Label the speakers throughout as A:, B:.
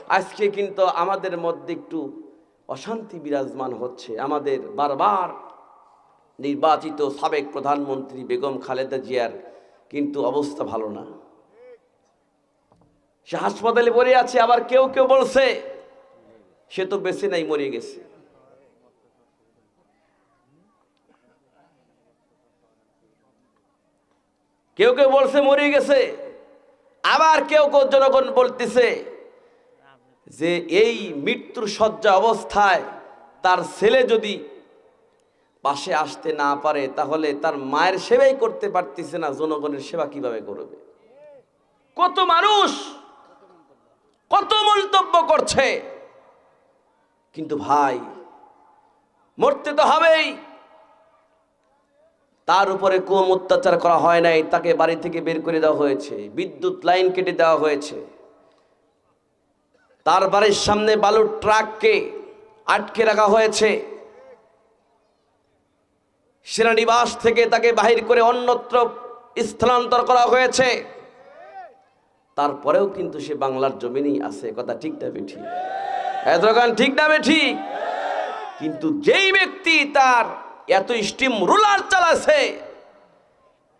A: আজকে কিন্তু আমাদের মধ্যে একটু অশান্তি বিরাজমান হচ্ছে। আমাদের বারবার নির্বাচিত সাবেক প্রধানমন্ত্রী বেগম খালেদা জিয়ার কিন্তু অবস্থা ভালো না। সে হাসপাতালে পড়ে আছে, আবার কেউ কেউ বলছে সে তো বেঁচে নাই, মরে গেছে। কেউ কেউ বলছে মরে গেছে, আবার কেউ কেউ জনগণ বলতেছে যে এই মৃত্যুর শয্যা অবস্থায় তার ছেলে যদি পাশে আসতে না পারে তাহলে তার মায়ের সেবাই করতে পারতেছে না, জনগণের সেবা কিভাবে করবে। কত মানুষ কত মন্তব্য করছে, কিন্তু ভাই মরতে তো হবেই। তার উপরে কম অত্যাচার করা হয় নাই, তাকে বাড়ি থেকে বের করে দেওয়া হয়েছে, বিদ্যুৎ লাইন কেটে দেওয়া হয়েছে, তার বাড়ির সামনে বালুর ট্রাককে আটকে রাখা হয়েছে, সেনানিবাস থেকে তাকে বাহির করে অন্যত্র স্থানান্তর করা হয়েছে। তারপরেও কিন্তু সে বাংলার জমিনেই আছে। কথা ঠিক না বেঠিক? এতগান ঠিক না বেঠিক? কিন্তু যেই ব্যক্তি তার এত স্টিম রুলার চালাছে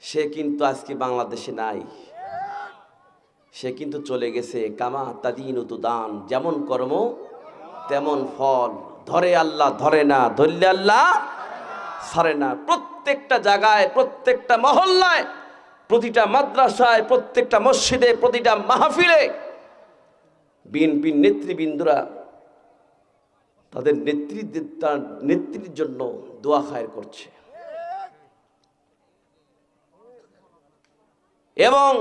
A: সে কিন্তু আজকে বাংলাদেশে নাই। সে কিন্তু চলে গেছে কামা তাদিনু তুদান, যেমন কর্ম তেমন ফল। ধরে আল্লাহ ধরে না, ধরলে আল্লাহ ছাড়ে না। প্রত্যেকটা জায়গায়, প্রত্যেকটা মহল্লায়, প্রতিটা মাদ্রাসায়, প্রত্যেকটা মসজিদে, প্রতিটা মাহফিলে বিএনপির নেতৃবৃন্দরা তাদের নেত্রীর জন্য দোয়া খায়ের করছে। এবং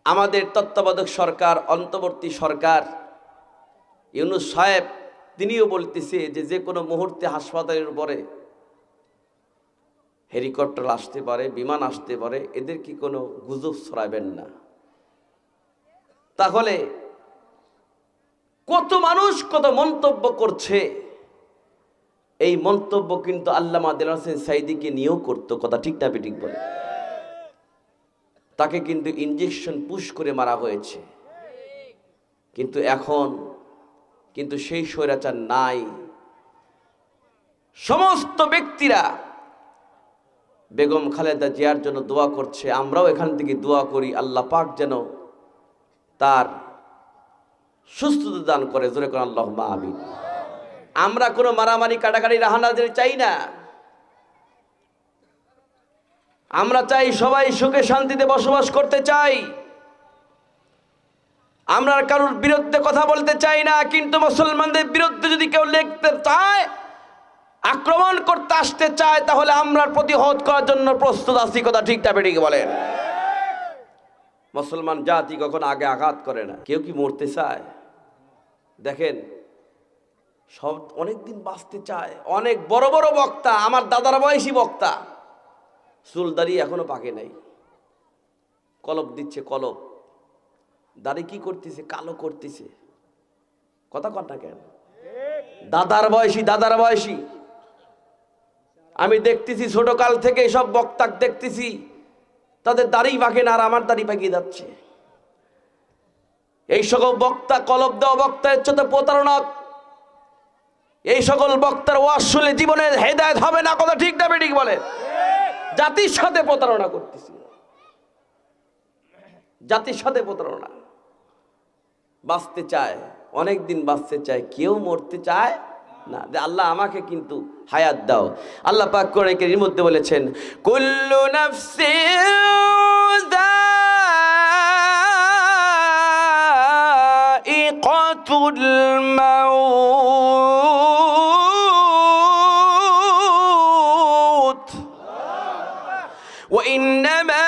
A: আমাদের তত্ত্বাবধায়ক সরকার, অন্তর্বর্তী সরকার, ইউনূস সাহেব তিনিও বলতেছে যে কোনো মুহূর্তে হাসপাতালের উপরে হেলিকপ্টার আসতে পারে, বিমান আসতে পারে, এদের কি কোনো গুজব ছড়াবেন না। তাহলে কত মানুষ কত মন্তব্য করছে, এই মন্তব্য কিন্তু আল্লামা দেলোয়ার হোসেন সাঈদীকে নিয়েও করতো। কথা ঠিক না বেঠিক বলে? তাকে কিন্তু ইনজেকশন পুশ করে মারা হয়েছে, কিন্তু এখন কিন্তু সেই স্বৈরাচার নাই। সমস্ত ব্যক্তিরা বেগম খালেদা জিয়ার জন্য দোয়া করছে। আমরাও এখান থেকে দোয়া করি আল্লাহ পাক যেন তার সুস্থতা দান করে। জোরে করে আল্লাহুম্মা আমিন। আমরা কোনো মারামারি কাটাকাটি রাহানাদের চাই না। আমরা চাই সবাই সুখে শান্তিতে বসবাস করতে চাই। আমরা কারোর বিরুদ্ধে কথা বলতে চাই না, কিন্তু মুসলমানদের বিরুদ্ধে যদি কেউ লিখতে চায়, আক্রমণ করতে আসতে চায়, তাহলে আমরা প্রতিহত করার জন্য প্রস্তুত আছি। কথা ঠিক না বেঠিক বলেন? মুসলমান জাতি কখনো আগে আঘাত করে না। কেউ কি মরতে চায়? দেখেন, সব অনেকদিন বাঁচতে চায়। অনেক বড় বড় বক্তা, আমার দাদার বয়সী বক্তা, চুলদাড়ি এখনো পাকে নাই, কলপ দিচ্ছে, কলপ দাড়ি কি করতেছে, কালো করতেছে। কথা কন না কেন? দাদার বয়সী আমি দেখতেছি, ছোট কাল থেকে সব বক্তা দেখতেছি তাদের দাড়ি পাকে না, আর আমার দাড়ি পাকিয়ে যাচ্ছে। এই সকল বক্তা, কলপ দেওয়া বক্তা হচ্ছে তো প্রতারণক। এই সকল বক্তার ওয়াজ শুনলে জীবনে হেদায়েত হবে না। কথা ঠিক না বেঠিক বলে? জাতির সাথে প্রতারণা করতেছি, জাতির সাথে প্রতারণা। বাঁচতে চায়, অনেক দিন বাঁচতে চায়, কেউ মরতে চায় না। আল্লাহ আমাকে কিন্তু হায়াত দাও। আল্লাহ পাক কোরআনের মধ্যে বলেছেন, কুল্লু নাফসিন যায়িকাতুল মাউত ওয়া ইন্নামা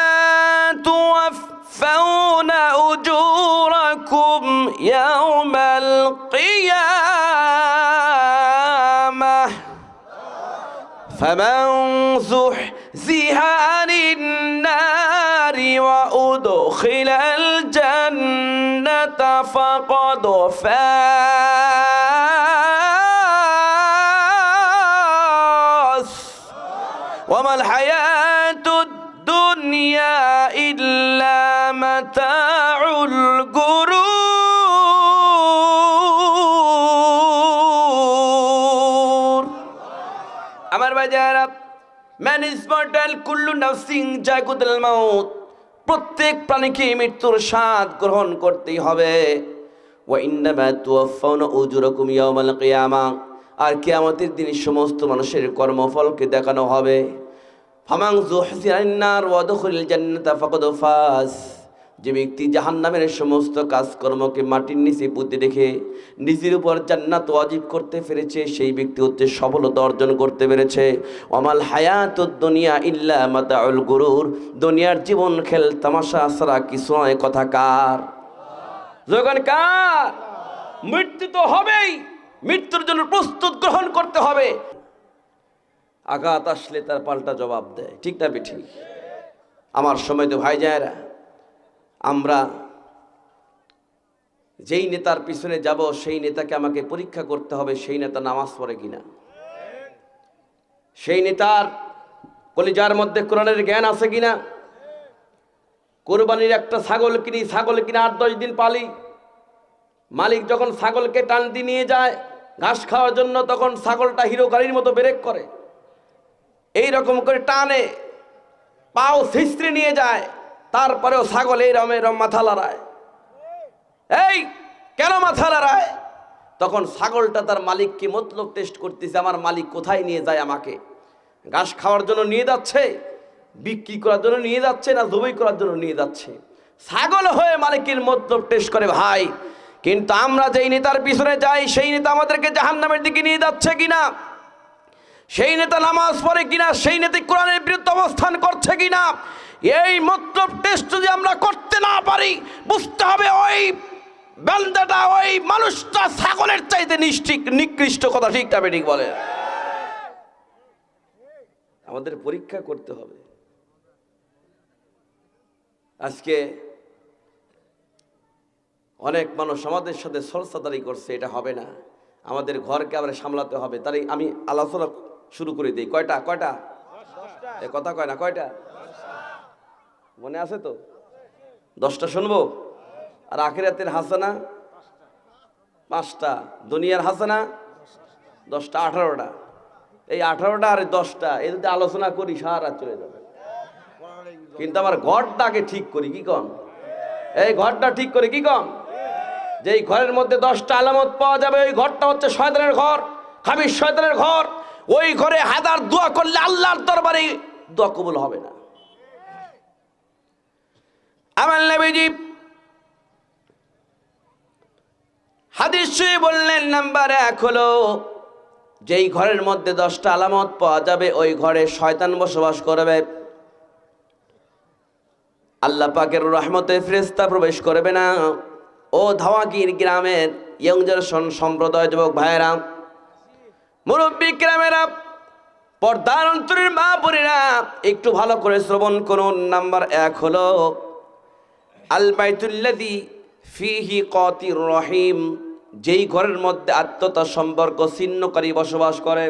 A: তুওয়াফাউনা উজুরাকুম ইয়াওমাল কিয়ামাহ ফামান যুহজিহা আনিন নারি ওয়া উদখিলাল জান্নাতা ফাকাদ ফাজ ওয়া মাল হায়াতুদ দুনিয়া ইল্লা মাতাউল গুরুর। বাজারা ম্যান ইজ মর্টাল কুল্লু নাফসিন যায়কুতুল মাউত, প্রত্যেক প্রাণীকে মৃত্যুর স্বাদ গ্রহণ করতেই হবে। ওয়া ইন্নামা তুওয়াফাউনা উজুরাকুম ইয়াওমাল কিয়ামা, আর কিয়ামতের দিন সমস্ত মানুষের কর্মফলকে দেখানো হবে। ফামান যুহজিরা আনিন নার ওয়া দুখিলাল জান্নাতা ফাকাদ ফাজ, যে ব্যক্তি জাহান্নামের সমস্ত কাজকর্মকে মাটির নিচে পুঁতে রেখে নিজের উপর জান্নাত ওয়াজিব করতে পেরেছে, সেই ব্যক্তি হচ্ছে সফলতা অর্জন করতে পেরেছে। ওয়ামাল হায়াতুদ দুনিয়া ইল্লা মাতাউল গুরুর, দুনিয়ার জীবন খেল তামাশা ছাড়া কিছু নয়। কথা কার? যখন কার? মৃত্যু তো হবেই, মৃত্যুর জন্য প্রস্তুত গ্রহণ করতে হবে। আঘাত আসলে তার পাল্টা জবাব দেয়, ঠিক না বেঠিক? আমার সময় তো ভাই যায়রা, আমরা যেই নেতার পিছনে যাব সেই নেতাকে আমাকে পরীক্ষা করতে হবে সেই নেতা নামাজ পড়ে কিনা, সেই নেতার কলিজার মধ্যে কোরআনের জ্ঞান আছে কিনা। কোরবানির একটা ছাগল কিনি, ছাগল কিনে 8-10 দিন পালি, মালিক যখন ছাগলকে টান দিয়ে নিয়ে যায় ঘাস খাওয়ার জন্য, তখন ছাগলটা হিরো গাড়ির মতো ব্রেক করে, এই রকম করে টানে, পাও ছিঁচড়ে নিয়ে যায়, তারপরেও ছাগল এইরকম মাথা লড়ায়। এই কেন মাথা লড়ায়? তখন ছাগলটা তার মালিককে মতলব টেস্ট করতেছে, আমার মালিক কোথায় নিয়ে যায়, আমাকে ঘাস খাওয়ার জন্য নিয়ে যাচ্ছে, বিক্রি করার জন্য নিয়ে যাচ্ছে, না জবাই করার জন্য নিয়ে যাচ্ছে। ছাগল হয়ে মালিকের মতলব টেস্ট করে ভাই। কিন্তু আমরা যেই নেতার পিছনে যাই সেই নেতা আমাদেরকে জাহান্নামের দিকে নিয়ে যাচ্ছে কিনা, সেই নেতা নামাজ পড়ে কিনা, সেই নেতা কোরআনের বিরুদ্ধে অবস্থান করছে কিনা, এই মতলব টেস্ট যদি আমরা করতে না পারি, বুঝতে হবে ওই বান্দাটা, ওই মানুষটা ছাগলের চাইতে নিকৃষ্ট। কথা ঠিক না ঠিক বলে? আমাদের পরীক্ষা করতে হবে। আজকে অনেক মানুষ আমাদের সাথে সরসাদারি করছে, এটা হবে না, আমাদের ঘরকে আবার সামলাতে হবে। তাই আমি আলোচনা শুরু করে দিই। কয়টা এ কথা কয় না, কয়টা মনে আছে তো? 10টা শুনবো। আর আখিরাতের হাসানা 5টা, দুনিয়ার হাসানা 10টা, 18টা। এই 18টা আর 10টা এই যদি আলোচনা করি সারা রাত চলে যাবে। কিন্তু আমার ঘরটাকে ঠিক করি, কি কম? এই ঘরটা ঠিক করি, কি কম? যেই ঘরের মধ্যে 10টা আলামত পাওয়া যাবে, ওই ঘরটা হচ্ছে শয়তানের ঘর, খাবিশ শয়তানের ঘর। ওই ঘরে হাজার দোয়া করলে আল্লাহর দরবারে দোয়া কবুল হবে না। আমার নবীজি হাদিস বললেন, নাম্বার 1 হলো যেই ঘরের মধ্যে 10টা আলামত পাওয়া যাবে ওই ঘরে শয়তান বসবাস করবে, আল্লাহ পাকের রহমতে ফেরেশতা প্রবেশ করবে না। ও ধাওয়াগির গ্রামের ইয়ং জেনারেশন সম্প্রদায় যুবক ভাইয়েরা, মুরব্বী গ্রামেরা, পর্দার অন্তরের মা বোনেরা, একটু ভালো করে শ্রবণ করুন। নাম্বার 1 হলো আল বাইতুল্লাযী ফীহি কাতির রহিম, যেই ঘরের মধ্যে আত্মীয়তা সম্পর্ক ছিন্নকারী বসবাস করে।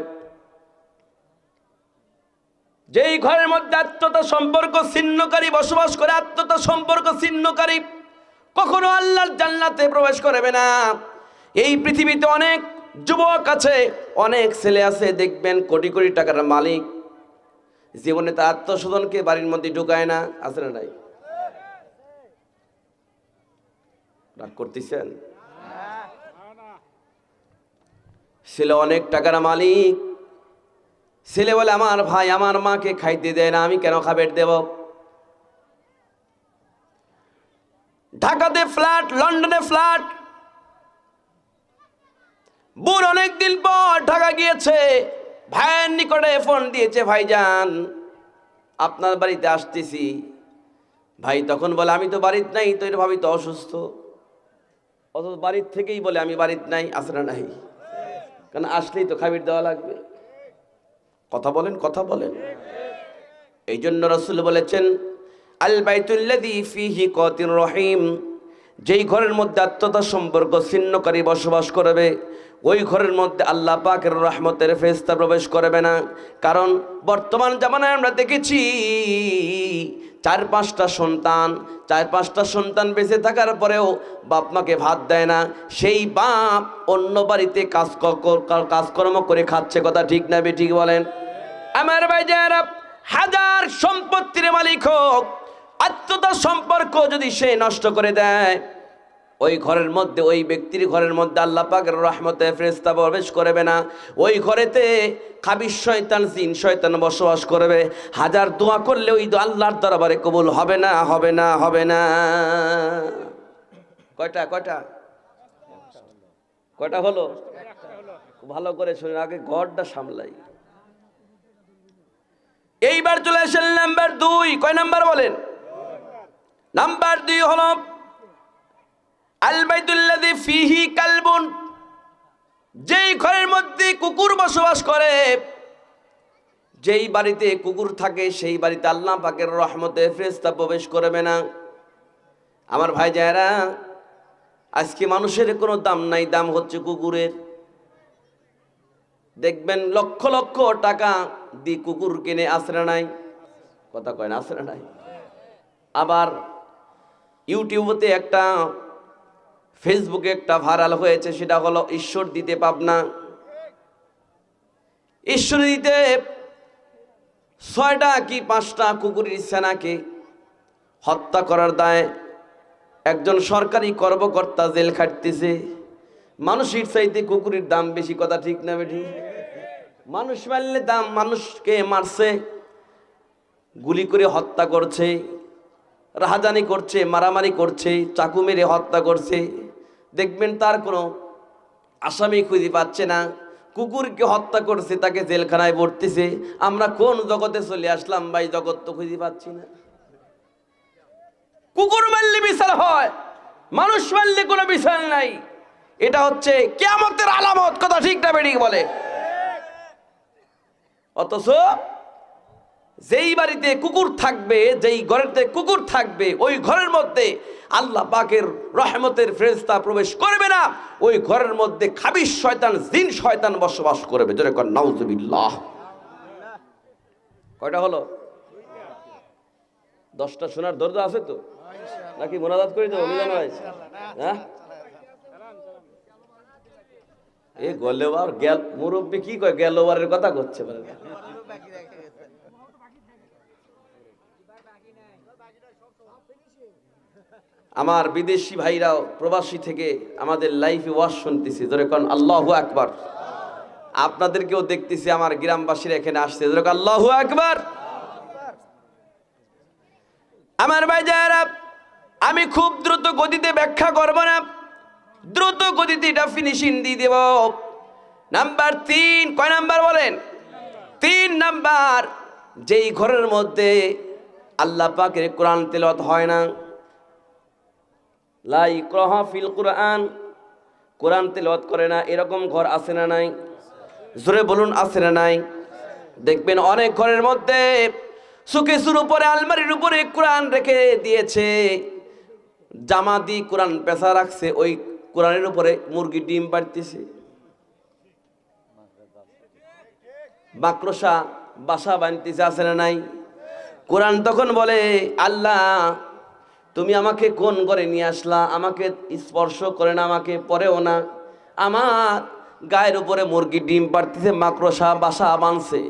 A: যেই ঘরের মধ্যে আত্মীয়তা সম্পর্ক ছিন্নকারী বসবাস করে, আত্মীয়তা সম্পর্ক ছিন্নকারী কখনো আল্লাহর জান্নাতে প্রবেশ করবে না। এই পৃথিবীতে অনেক যুবক আছে, অনেক ছেলে আছে, দেখবেন কোটি কোটি টাকার মালিক, জীবনে তার আত্মস্বজনকে বাড়ির মধ্যে ঢুকায় না। আছে না নাই? রাগ করতেছেন? ছেলে অনেক টাকার মালিক, ছেলে বলে আমার ভাই আমার মাকে খাইতে দেয় না, আমি কেন খাবার দেব? ঢাকাতে ফ্ল্যাট, লন্ডনে ফ্ল্যাট। বোন অনেকদিন পর ঢাকা গিয়েছে, ভাইয়ের নিকটে ফোন দিয়েছে, ভাইজান আপনার বাড়িতে আসতেছি। ভাই তখন বলে আমি তো বাড়িতে নাই, তো এর ভাবি তো অসুস্থ। অথচ বাড়ির থেকেই বলে আমি বাড়িতে নাই। আছে না নাই? কারণ আসলেই তো খাবার দেওয়া লাগবে। কথা বলেন, কথা বলেন। এই জন্য রাসূল বলেছেন আল বাইতুল্লাযী ফীহি কাতির রহিম, যেই ঘরের মধ্যে আত্মীয়তা সম্পর্ক ছিন্নকারী বসবাস করবে ওই ঘরের মধ্যে আল্লাহ পাকের রহমতের ফেরেশতা প্রবেশ করবে না। কারণ বর্তমান জামানায় আমরা দেখেছি 4-5টা সন্তান বেঁচে থাকার পরেও বাপ মাকে ভাত দেয় না। সেই বাপ অন্য বাড়িতে কাজকর্ম করে খাচ্ছে। কথা ঠিক না বেঠিক বলেন? আমার ভাই যারা হাজার সম্পত্তির মালিক হোক, আত্মীয়তার সম্পর্ক যদি সে নষ্ট করে দেয়, ওই ঘরের মধ্যে, ওই ব্যক্তির ঘরের মধ্যে আল্লাহ পাকের রহমতে ফেরেশতা প্রবেশ করবে না। ওই ঘরেতে খাবিশ শয়তান, জিন শয়তান বসবাস করবে। হাজার দোয়া করলে ওই আল্লাহর দরবারে কবুল হবে না, হবে না, হবে না। কয়টা কয়টা কয়টা হলো? ভালো করে শুনে, আগে ঘরটা সামলাই। এইবার চলে আসেন নাম্বার 2। কয় নাম্বার বলেন? নাম্বার 2 হলো আল বাইতুল্লাযী ফীহি কালবুন, যেই ঘরের মধ্যে কুকুর বসবাস করে, যেই বাড়িতে কুকুর থাকে সেই বাড়িতে আল্লাহ পাকের রহমতে ফেরেশতা প্রবেশ করবে না। আমার ভাই যারা, আজকে মানুষের কোনো দাম নাই, দাম হচ্ছে কুকুরের। দেখবেন লক্ষ লক্ষ টাকা দিয়ে কুকুর কিনে, আসরে নাই? কথা কয় না, আসরে নাই? আবার ইউটিউবতে একটা, ফেসবুকে একটা ভাইরাল হয়েছে, সেটা হলো ঈশ্বর দিতে পাবনা। ঈশ্বর দিতে 6টা কি 5টা কুকুরের সেনাকে হত্যা করার দায়ে একজন সরকারি কর্মকর্তা জেল খাটতেছে। মানুষের চাইতে কুকুরের দাম বেশি, কথা ঠিক না বেঠি? মানুষ মারলে দাম, মানুষকে মারছে, গুলি করে হত্যা করছে, রাহাজানি করছে, মারামারি করছে, চাকু মেরে হত্যা করছে। দেখবেন তার কোনো আসামি খুঁজে পাচ্ছে না, কুকুরকে হত্যা করছে, তাকে জেলখানায় ভরতেছে। আমরা কোন জগতে চলে আসলাম ভাই? জগৎ তো খুঁজে পাচ্ছি না। কুকুর মারলে বিচার হয়, মানুষ মারলে কোনো বিচার নাই। এটা হচ্ছে কিয়ামতের আলামত, কথা ঠিক না বেঠিক বলে? অথচ যেই বাড়িতে কুকুর থাকবে, যেই ঘরেতে কুকুর থাকবে, ওই ঘরের মধ্যে আল্লাহ পাকের রহমতের ফেরেশতা প্রবেশ করবে না। ওই ঘরের মধ্যে খাবিশ শয়তান, জিন শয়তান বসবাস করবে। জোরে কর নাউজুবিল্লাহ। কয়টা হলো? 10টা শোনার দরজা আছে তো, নাকি মোনাজাত করে দেবো? মিলানো হয়? হ্যাঁ, এ গেলবার গেল, মুরব্বী কি কয়, গেলবারের কথা করছে বলে। আমার বিদেশি ভাইরাও প্রবাসী থেকে আমাদের লাইভে ওয়াজ শুনতেছি, ধরে কোন আল্লাহু আকবার। আপনাদেরকেও দেখতেছি, আমার গ্রামবাসীরা এখানে আসছে, ধরে কোন আল্লাহু আকবার। আমার ভাই যারা, আমি খুব দ্রুত গতিতে ব্যাখ্যা করব না, দ্রুত গতিতে এটা ফিনিশিং দিয়ে দেব। নাম্বার 3। কয় নাম্বার বলেন? 3 নাম্বার, যেই ঘরের মধ্যে আল্লাহ পাকের কোরআন তেলাওয়াত হয় না, লা ইকরাহা ফিল কুরআন, কোরআন তেলাওয়াত করে না, এরকম ঘর আছে না নাই? জোরে বলুন, আছে না নাই? দেখবেন অনেক ঘরের মধ্যে শোকেসের উপরে, আলমারির উপরে কোরআন রেখে দিয়েছে, জামা দিয়ে কোরআন পেঁচা রাখছে, ওই কোরআনের উপরে মুরগি ডিম পাড়তেছে, মাকড়সা বাসা বানতেছে, আছে না নাই? কোরআন তখন বলে, আল্লাহ তুমি আমাকে কোন ঘরে নিয়ে আসলা? আমাকে স্পর্শ করে না, আমাকে পরেও না, আমার গায়ের উপরে মুরগি ডিম পাড়তেছে, মাকড়সা বাসা বানছে,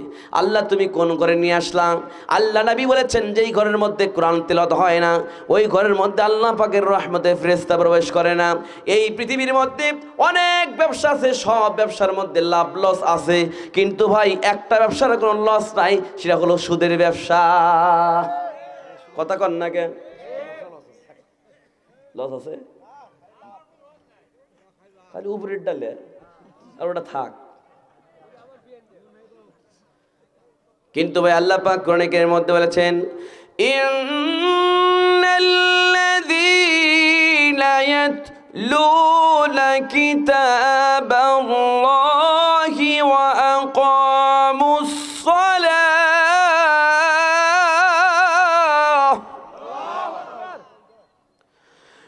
A: আল্লাহ তুমি কোন ঘরে নিয়ে আসলাম? আল্লাহ নবী বলেছেন, যেই ঘরের মধ্যে কোরআন তেলাওয়াত হয় না, ওই ঘরের মধ্যে আল্লাহ পাকের রহমতে ফেরেশতা প্রবেশ করে না। এই পৃথিবীর মধ্যে অনেক ব্যবসা আছে, সব ব্যবসার মধ্যে লাভ লস আছে, কিন্তু ভাই একটা ব্যবসার কোনো লস নাই, সেটা হলো সুদের ব্যবসা। কথা কন না কেন? লস আছে খালি উপরের ডালে, আর ওটা থাক। কিন্তু ভাই আল্লাহ পাক কোরআনের মধ্যে বলেছেন, ইন্নাল্লাযীনা ইয়াতলুনা কিতাবাল্লাহি ওয়া আকামুস সালাহ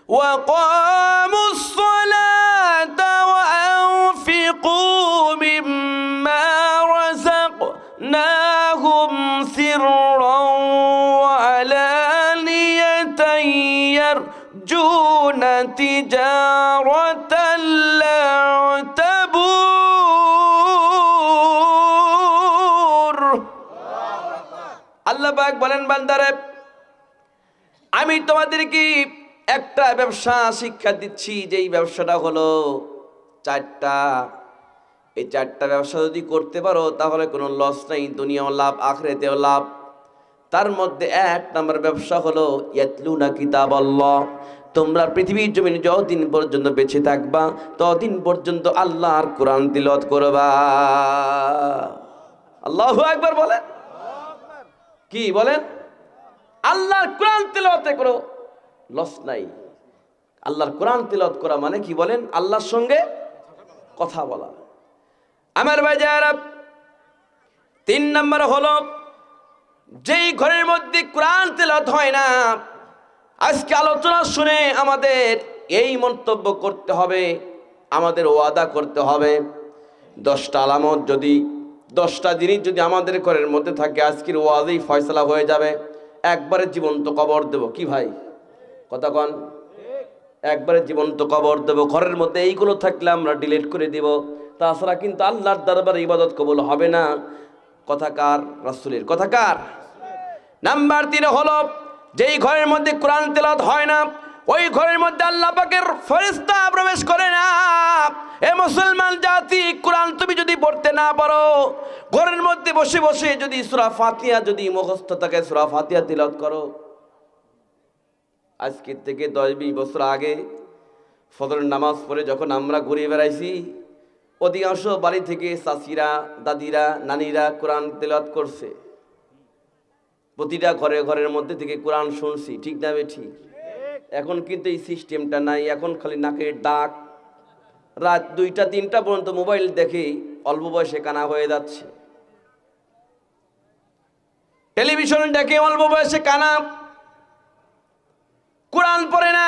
A: ওয়া আকামুস সালাতা ওয়া আনফিকু মিম্মা রাযাকনাহুম সিররান ওয়া আলানিয়াতান ইয়ারজুনা তিজারাতান লা তাবুর। পাক বলেন বান্দারে আমি তোমাদেরকে একটা ব্যবসা শিক্ষা দিচ্ছি, যেই ব্যবসাটা হলো চারটা। এই চারটা ব্যবসা যদি করতে পারো তাহলে কোনো লস নাই, দুনিয়াও লাভ আখিরাতেও লাভ। তার মধ্যে এক নম্বর ব্যবসা হলো ইয়াতলুনা কিতাবাল্লাহ। তোমরা পৃথিবীর জমিনে যতদিন পর্যন্ত বেঁচে থাকবা ততদিন পর্যন্ত আল্লাহর কোরআন তিলাওয়াত করবা। আল্লাহু আকবার বলেন। কি বলেন? আল্লাহর কোরআন তিলাওয়াত করো, লস নাই। আল্লাহর কোরআন তিলাওয়াত করা মানে কি বলেন? আল্লাহর সঙ্গে কথা বলা। আমার ভাইজারা, 3 নম্বর হলো যেই ঘরের মধ্যে কোরআন তিলাওয়াত হয় না। আজকে আলোচনা শুনে আমাদের এই মন্তব্য করতে হবে, আমাদের ওয়াদা করতে হবে 10টা আলামত যদি 10টা জিনিস যদি আমাদের ঘরের মধ্যে থাকে আজকের ওয়াজেই ফয়সালা হয়ে যাবে। একবারে জীবন্ত কবর দেব। কি ভাই কথা কন? একবারে জীবন্ত কবর দেব। ঘরের মধ্যে এইগুলো থাকলে আমরা ডিলিট করে দিব, তাছাড়া কিন্তু আল্লাহর দরবারে ইবাদত কবুল হবে না। কথা কার? রাসূলের। কথা কার? নাম্বার 3 হলো যেই ঘরের মধ্যে কোরআন তেলাওয়াত হয় না ওই ঘরের মধ্যে আল্লাহ পাকের ফেরেশতা প্রবেশ করে না। এ মুসলমান জাতি, কোরআন তুমি যদি পড়তে না পারো, ঘরের মধ্যে বসে বসে যদি সূরা ফাতিহা যদি মুখস্থ থাকে, সূরা ফাতিহা তিলাওয়াত করো। আজকে থেকে 10-20 বছর আগে ফজরের নামাজ পড়ে যখন আমরা ঘুরে বেড়াইছি, অধিকাংশ বাড়ি থেকে চাচিরা, দাদিরা, নানিরা কোরআন তেলাওয়াত করছে। প্রতিটা ঘরের মধ্যে থেকে কোরআন শুনছি। ঠিক না বেঠিক? এখন কিন্তু এই সিস্টেমটা নাই। এখন খালি নাকের ডাক, রাত 2টা-3টা পর্যন্ত মোবাইল দেখে অল্প বয়সে কানা হয়ে যাচ্ছে। টেলিভিশন দেখে অল্প বয়সে কানা, কোরআন পড়ে না।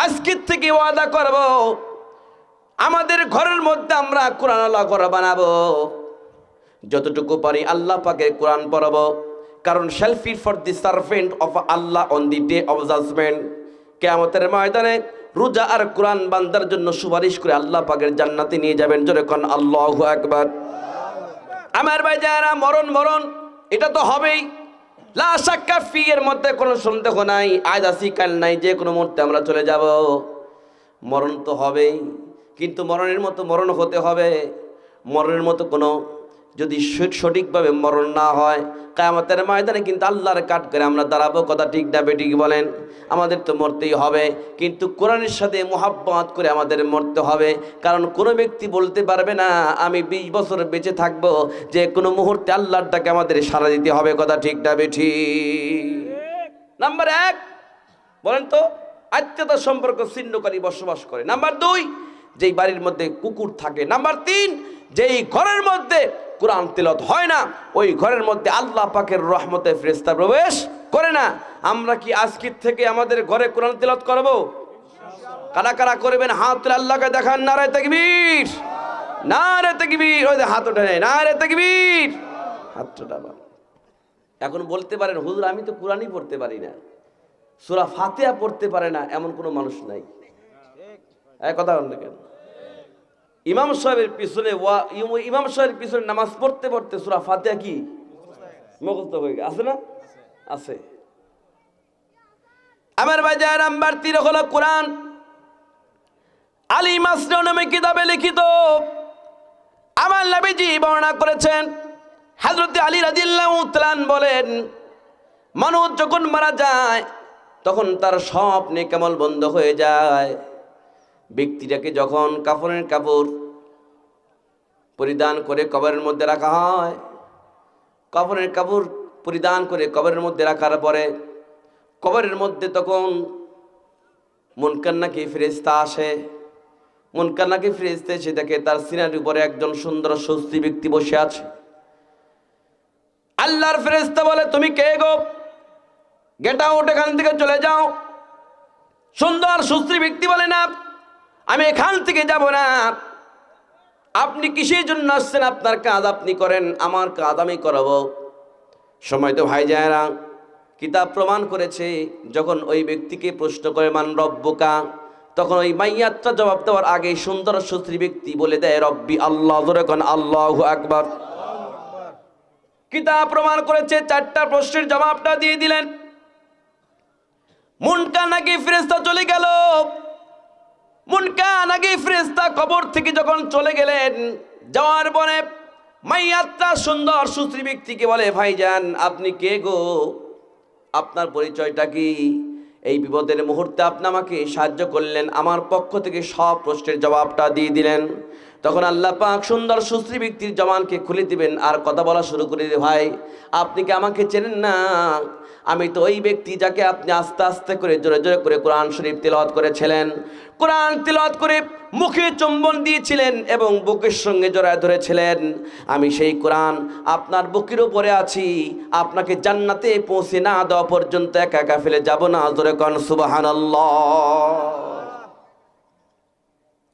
A: আজকের থেকে ওয়াদা করব আমাদের ঘরের মধ্যে আমরা কোরআন আল্লাহ ঘর বানাবো। যতটুকু পারি আল্লাহ পাকের কোরআন পড়াবো। কারণ selfie for the servant of Allah on the day of judgement. কিয়ামতের ময়দানে রোজা আর কোরআন বান্দার জন্য সুপারিশ করে আল্লাহ পাকের জান্নাতে নিয়ে যাবেন। জোরে কোন আল্লাহু আকবার। আমার ভাই যারা মরণ এটা তো হবেই, লা শাক্কা ফি, এর মধ্যে কোনো সন্দেহ নাই। আজ আসি কাল নাই, যে কোনো মুহূর্তে আমরা চলে যাব। মরণ তো হবেই, কিন্তু মরণের মতো মরণ হতে হবে। মরণের মতো কোনো যদি সঠিকভাবে মরণ না হয়, কিয়ামতের ময়দানে কিন্তু আল্লাহর কাঠ করে আমরা দাঁড়াবো। কথা ঠিক না বেঠিক বলেন? আমাদের তো মরতেই হবে, কিন্তু কোরআনের সাথে মুহাব্বত করে আমাদের মরতে হবে। কারণ কোনো ব্যক্তি বলতে পারবে না আমি 20 বছর বেঁচে থাকবো, যে কোনো মুহূর্তে আল্লাহর ডাকে আমাদের সাড়া দিতে হবে। কথা ঠিক না বেঠিক? নাম্বার 1 বলেন তো, আত্মীয়তার সম্পর্ক ছিন্নকারী বসবাস করে। নাম্বার 2 যেই বাড়ির মধ্যে কুকুর থাকে। নাম্বার 3 যেই ঘরের মধ্যে কোরআন তিলাওয়াত হয় না ওই ঘরের মধ্যে আল্লাহ পাকের রহমতে ফেরেশতা প্রবেশ করে না। আমরা কি আজকের থেকে আমাদের ঘরে কোরআন তিলাওয়াত করব? কারা কারা করবেন হাত তুলে আল্লাহকে দেখান। নারে তাকবীর, নারে তাকবীর। ওই হাত ওঠে, নারে তাকবীর, হাত ওঠাবা। এখন বলতে পারেন হুজুর আমি তো কোরআনই পড়তে পারি না, সূরা ফাতিহা পড়তে পারে না, এমন কোনো মানুষ নাই। কথা বলেন কেন? ইমাম সাহেবের পিছনে নামাজ পড়তে পড়তে সূরা ফাতিহা কি মুখস্থ হয়ে গেছে? আছে না? আছে। আমার ভাইজান, নাম্বার 3 হলো কোরআন। আলী মাসনু নামে কিতাবে লিখিত আমার নবীজি বর্ণনা করেছেন, হযরত আলী রাদিয়াল্লাহু তাআলা বলেন, মানুষ যখন মারা যায় তখন তার সব নেক আমল বন্ধ হয়ে যায়। ব্যক্তিটাকে যখন কাফনের কাপড় পরিধান করে কবরের মধ্যে রাখা হয়, কাফনের কাপড় পরিধান করে কবরের মধ্যে রাখার পরে কবরের মধ্যে তখন মুনকার নাকির ফেরেশতা আসে। মুনকার নাকির ফেরেশতা এসে দেখে তার সিনার উপরে একজন সুন্দর সুস্থি ব্যক্তি বসে আছে। আল্লাহর ফেরেশতা বলে, তুমি কে গো? গেট আউট, এখান থেকে চলে যাও। সুন্দর সুস্থি ব্যক্তি বলে, না আমি এখান থেকে যাব না। আপনি কিসের জন্য আসছেন? আপনার কাজ আপনি করেন, আমার কাজ আমি করাবো। সময় তো ভাই যায়রা, কিতাব প্রমাণ করেছে যখন ওই ব্যক্তিকে প্রশ্ন করে মান রব্বুকা, তখন ওই মাইয়াতটা জবাব দেওয়ার আগে সুন্দর সুস্থি ব্যক্তি বলে দেয় রব্বি আল্লাহ। জোরে কোন আল্লাহু আকবার। কিতাব প্রমাণ করেছে, 4টা প্রশ্নের জবাবটা দিয়ে দিলেন। মুনকার নাকির ফেরেশতা চলে গেল। মুনকার নাকির ফেরেশতা কবর থেকে যখন চলে গেলেন, যাওয়ার পরে মাইয়াতটা সুন্দর সুশ্রী ব্যক্তিকে বলে, ভাইজান আপনি কে গো, আপনার পরিচয়টা কি? এই বিপদের মুহূর্তে আপনি আমাকে সাহায্য করলেন, আমার পক্ষ থেকে সব প্রশ্নের জবাবটা দিয়ে দিলেন। তখন আল্লাহ পাক সুন্দর সুশ্রী ব্যক্তির জবানকে খুলে দিবেন আর কথা বলা শুরু করে দিবে, ভাই আপনি কি আমাকে চেনেন না? আমি তো ওই ব্যক্তি যাকে আপনি আস্তে আস্তে করে জোরে জোরে করে কোরআন শরীফ তিলাওয়াত করেছিলেন, কোরআন তিলাওয়াত করে মুখে চুম্বন দিয়েছিলেন এবং বুকের সঙ্গে জড়ায় ধরেছিলেন। আমি সেই কোরআন আপনার বুকের উপরে আছি, আপনাকে জান্নাতে পৌঁছে না দেওয়া পর্যন্ত একা একা ফেলে যাব না। জোরে কোন সুবহানাল্লাহ।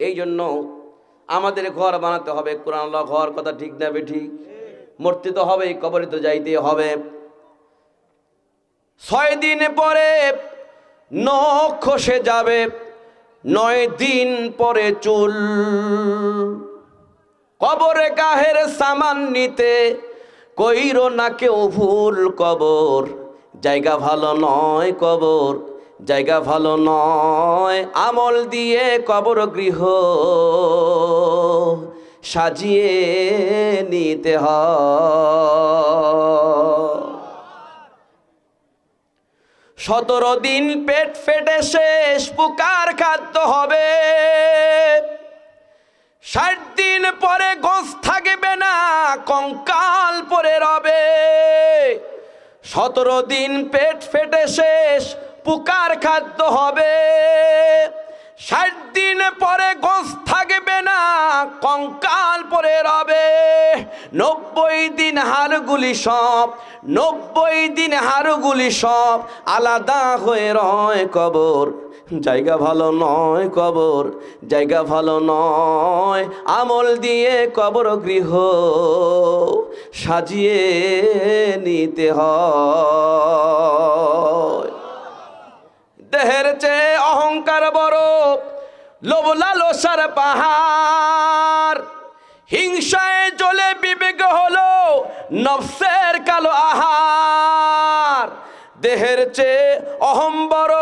A: এই জন্য আমাদের ঘর বানাতে হবে কোরআন আল্লাহ ঘর, কথা ঠিক না বেঠিক? মূর্তি তো হবেই, কবরে তো যাইতে হবে। 6 দিন পরে নখ খসে যাবে, 9 দিন পরে চুল। কবরে গাহের সামান নিতে কইরো না কেউ ভুল। কবর জায়গা ভালো নয়, কবর জায়গা ভালো নয়। আমল দিয়ে কবর গৃহ সাজিয়ে নিতে হয়। 17 দিন পেট ফেটে শেষ, পুকার খাদ্য হবে। 60 দিন পরে গোশ থাকবে না, কঙ্কাল পরে রবে। 17 দিন পেট ফেটে শেষ, পুকার খাদ্য হবে। 60 দিন পরে গোশ থাকবে না, কঙ্কাল পরে রবে। 90 দিন হাড়গুলি সব, 90 দিন হাড়গুলি সব আলাদা হয়ে রয়। কবর জায়গা ভালো নয়, কবর জায়গা ভালো নয়। আমল দিয়ে কবর গৃহ সাজিয়ে নিতে হয়। দেহের চেয়ে অহংকার বড়, লোভ লালসার পাহাড়। হিংসায় জ্বলে বিবেক হলো নফসের কালো আহার। দেহের চেয়ে অহম বড়,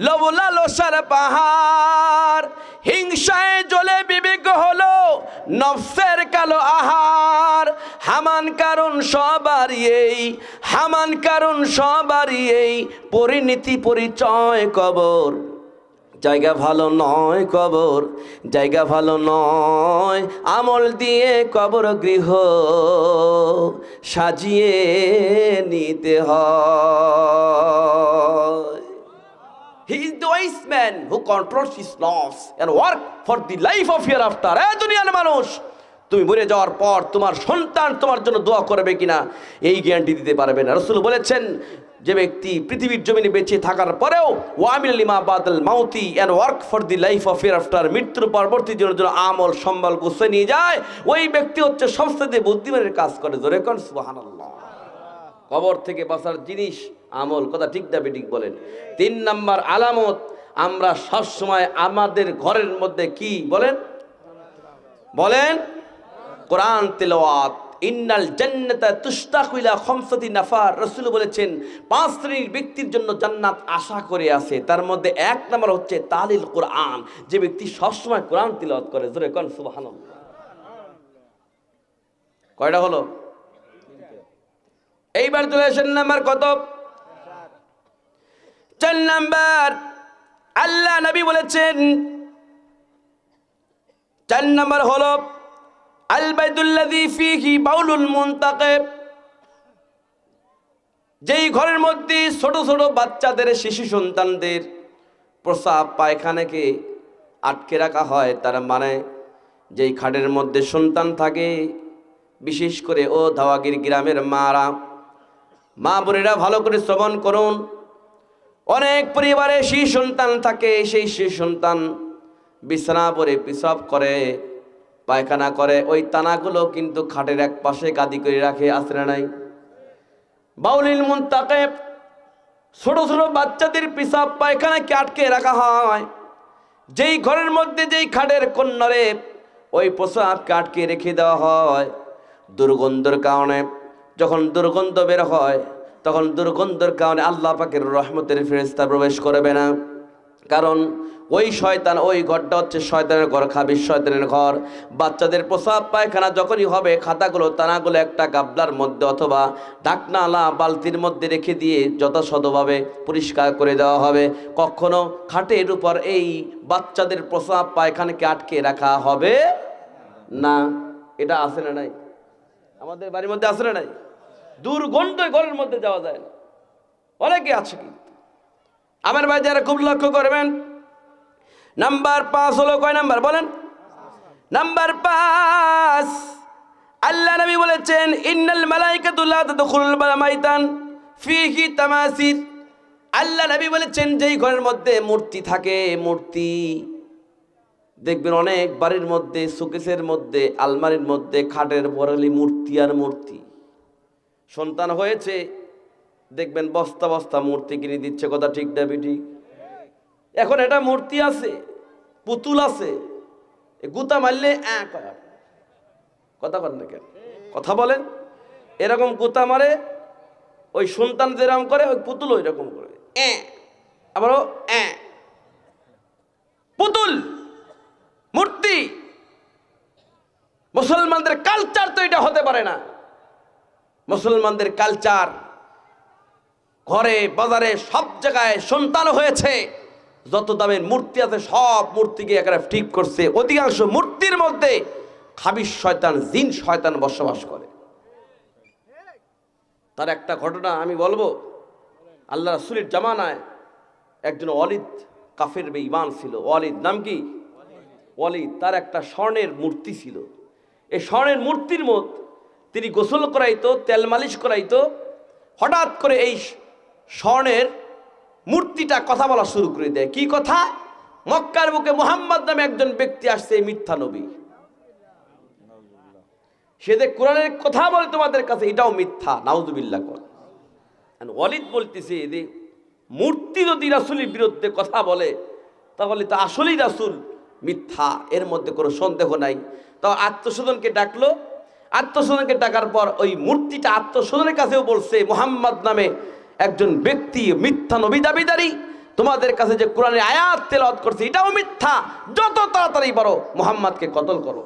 A: লোভ লালসার পাহাড়। হিংসায় জ্বলে বিবেক হলো নফসের কালো আহার। হামান কারণ সবারই এই, হামান কারণ সবারই এই পরিণতি পরিচয়। কবর জায়গা ভালো নয়, কবর জায়গা ভালো নয়। আমল দিয়ে কবর গৃহ সাজিয়ে নিতে হয়। He is the wise man who controls his loss and work for the life of hereafter. এই দুনিয়ার মানুষ, তুমি মরে যাওয়ার পর তোমার সন্তান তোমার জন্য দোয়া করবে কিনা এই গ্যারান্টি দিতে পারবে না। রাসূল বলেছেন, যে ব্যক্তি পৃথিবীর জমিনে বেঁচে থাকার পরেও ওয়ামিল লিমা বাদাল মাউতি and work for the life of hereafter, মৃত্যুর পরবর্তী জন্য আমল সম্বল গুছিয়ে নিয়ে যায়, ওই ব্যক্তি হচ্ছে সবচেয়ে বুদ্ধিমানের কাজ করে। জোরে কোন সুবহানাল্লাহ। কবর থেকে বাঁচার জিনিস আমল, কথা ঠিক না বেঠিক বলেন? 3 নাম্বার আলামত, আমরা সবসময় আমাদের ঘরের মধ্যে কি বলেন বলেন কোরআন তেলাওয়াত। ইন্নাল জান্নাতা তুশতাকু ইলা খামসাতি নাফার। রাসূল বলেছেন 5 শ্রেণীর ব্যক্তির জন্য জান্নাত আশা করে আছে। তার মধ্যে 1 নাম্বার হচ্ছে তালিল কোরআন, যে ব্যক্তি সবসময় কোরআন তিলাওয়াত করে। জোরে কোন সুবহানাল্লাহ। কয়টা হলো? এইবার চলে আসেন নাম্বার কত? 4 নাম্বার। আল্লাহ নবী বলেছেন 4 নাম্বার হলো আল বাইতুল্লাযী ফীহি বাউলুল মুনতাকিব। যেই ঘরের মধ্যে ছোট ছোট বাচ্চাদের, শিশু সন্তানদের প্রস্রাব পায়খানাকে আটকে রাখা হয়, তার মানে যেই খাটের মধ্যে সন্তান থাকে, বিশেষ করে ও ধাওয়াগির গ্রামের মারা, মা বোনেরা ভালো করে শ্রবণ করুন। অনেক পরিবারে শিশু সন্তান থাকে, সেই শিশু সন্তান বিছানা পরে পেশাব করে, পায়খানা করে, ওই তানাগুলো কিন্তু খাটের এক পাশে গাদি করে রাখে, আছে না নাই? বাউলিল মুনতাকিব, ছোট ছোট বাচ্চাদের পেশাব পায়খানাকে আটকে রাখা হয়। যেই ঘরের মধ্যে যেই খাটের কর্নারে ওই পেশাবকে আটকে রেখে দেওয়া হয়, দুর্গন্ধের কারণে যখন দুর্গন্ধ বের হয় তখন দুর্গন্ধের কারণে আল্লাহ পাকের রহমতের ফেরেশতা প্রবেশ করবে না, কারণ ওই শয়তান, ওই ঘরটা হচ্ছে শয়তানের ঘর, খাবিশ শয়তানের ঘর। বাচ্চাদের প্রসাব পায়খানা যখনই হবে খাতাগুলো তানাগুলো একটা গাবলার মধ্যে অথবা ঢাকনালা বালতির মধ্যে রেখে দিয়ে যথাযথভাবে পরিষ্কার করে দেওয়া হবে। কখনো খাটের উপর এই বাচ্চাদের প্রসাব পায়খানাকে আটকে রাখা হবে না। এটা আছে না নাই? আমাদের বাড়ির মধ্যে আছে না নাই? দুর্গন্ধ ঘরের মধ্যে যাওয়া যায় না, অনেকে আছে। কিন্তু আমার ভাই যারা খুব লক্ষ্য করবেন, নাম্বার 5 হলো, কয় নাম্বার বলেন? নাম্বার 5, আল্লাহ নবী বলেছেন ইন্নাল মালাইকাতু লা তাদখুলুল বাইতান ফীহি তামাসিল। আল্লাহ নবী বলেছেন যেই ঘরের মধ্যে মূর্তি থাকে, মূর্তি দেখবেন অনেক বাড়ির মধ্যে, শোকেসের মধ্যে, আলমারির মধ্যে, খাটের পরালি মূর্তি আর মূর্তি। সন্তান হয়েছে দেখবেন বস্তা বস্তা মূর্তি কিনে দিচ্ছে, কথা ঠিক না ঠিক? এখন এটা মূর্তি আছে, পুতুল আছে, গুতা মারলে কথা বলেন না কেন? কথা বলেন। এরকম গুতা মারে ওই সন্তান যেরকম করে ওই পুতুল ওই রকম করে, আবারও পুতুল মূর্তি। মুসলমানদের কালচার তো এটা হতে পারে না। মুসলমানদের কালচার ঘরে বাজারে সব জায়গায় সন্তান হয়েছে, যত দামের মূর্তি আছে সব মূর্তিকে একেবারে ঠিক করছে। অধিকাংশ মূর্তির মধ্যে খাবিশ শয়তান, জিন শয়তান বসবাস করে। তার একটা ঘটনা আমি বলবো। আল্লাহ রাসূলের জামানায় একজন ওয়ালিদ, কাফের বেঈমান ছিল। ওয়ালিদ নাম কি? ওয়ালিদ। তার একটা স্বর্ণের মূর্তি ছিল। এই স্বর্ণের মূর্তির মধ্যে তিনি গোসল করাইতো, তেল মালিশ করাইতো। হঠাৎ করে এই স্বর্ণের মূর্তিটা কথা বলা শুরু করে দেয়। কি কথা? মক্কার বুকে মুহাম্মদ নামে একজন ব্যক্তি আসছে, মিথ্যা নবী। সে যে কোরআনের কথা বলে তোমাদের কাছে, এটাও মিথ্যা, নাউজুবিল্লাহ। ওয়ালিদ বলতেছে যে মূর্তি যদি রাসূলের বিরুদ্ধে কথা বলে তাহলে তো আসলেই রাসূল মিথ্যা, এর মধ্যে কোনো সন্দেহ নাই। তো আত্মস্বজনকে ডাকলো। আত্মস্বজনকে ডাকার পর ওই মূর্তিটা আত্মস্বজনের কাছেও বলছে মুহাম্মদ নামে একজন ব্যক্তি মিথ্যা নবী দাবিদারি, তোমাদের কাছে যে কোরআনের আয়াত তেলাওয়াত করছে এটাও মিথ্যা, যত তাড়াতাড়ি পারো মুহাম্মদকে কতল করো।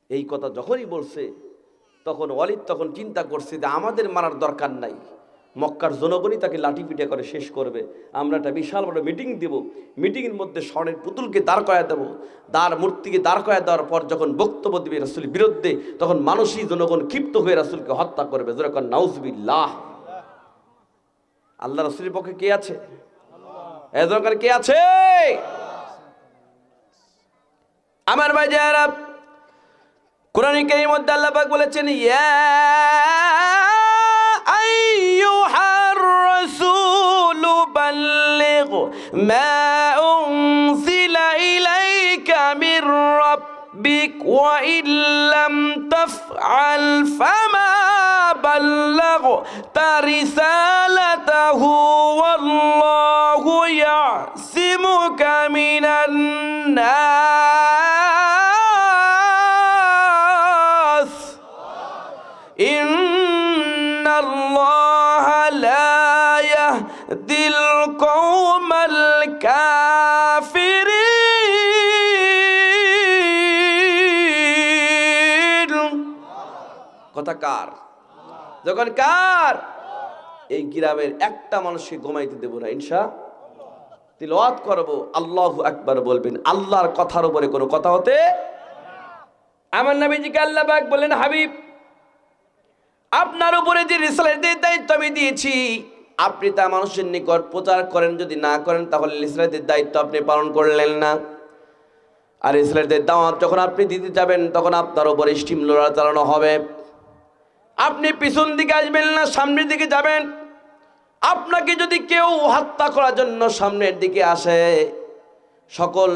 A: এই কথা যখনই বলছে তখন ওয়ালিদ তখন চিন্তা করছে যে আমাদের মারার দরকার নাই, মক্কার জনগণই তাকে লাঠি পিঠে করে শেষ করবে। আমরা একটা বিশাল বড় মিটিং দেব, মিটিংয়ের মধ্যে স্বর্ণের পুতুলকে দাঁড় করায় দেবো। মূর্তিকে দাঁড় করায় দেওয়ার পর যখন বক্তব্য দিবে রাসূলের বিরুদ্ধে, তখন মানুষই জনগণ ক্ষিপ্ত হয়ে রাসূলকে হত্যা করবে। যেরকম নাউজুবিল্লাহ। আল্লাহ রাসূলের পক্ষে কে আছে? এজন্য কে আছে? আমার ভাই যারা, কোরআন কারীমের মধ্যে আল্লাহ পাক বলেছেন ইয়া আইয়ুহার রাসূলু বাল্লিগ মা উনজিলা ইলাইকা মির রাব্বিক ওয়া ইল্লাম তাফআল ফামা বাল্লাগতা রিসালাতাহু ওয়াল্লাহু ইয়াসিমুকা মিনান নাস ইন্নাল্লাহা লা ইয়াহদিল কওমাল কাফিরিন। কথা কার? যখন কার? এই গ্রামের একটা মানুষকে ঘুমাইতে দেব না, ইনশাআল্লাহ। তিলাওয়াত করব, আল্লাহু আকবার বলবেন। আল্লাহর কথার উপরে কোনো কথা হতে। আমার নবীজিকে আল্লাহ পাক বলেন হাবিব, আপনার উপরে যে রিসালাতের দায়িত্ব আমি দিয়েছি, আপনি তা মানুষের নিকট প্রচার করেন, যদি না করেন তাহলে রিসালাতের দায়িত্ব আপনি পালন করলেন না। আর রিসালাতের দাওয়াত যখন আপনি দিতে যাবেন তখন আপনার উপরে স্টিম লোডার চালানো হবে। আপনি পিছন দিকে আসবেন না, সামনের দিকে যাবেন। আপনাকে যদি কেউ হত্যা করার জন্য সামনের দিকে আসে, সকল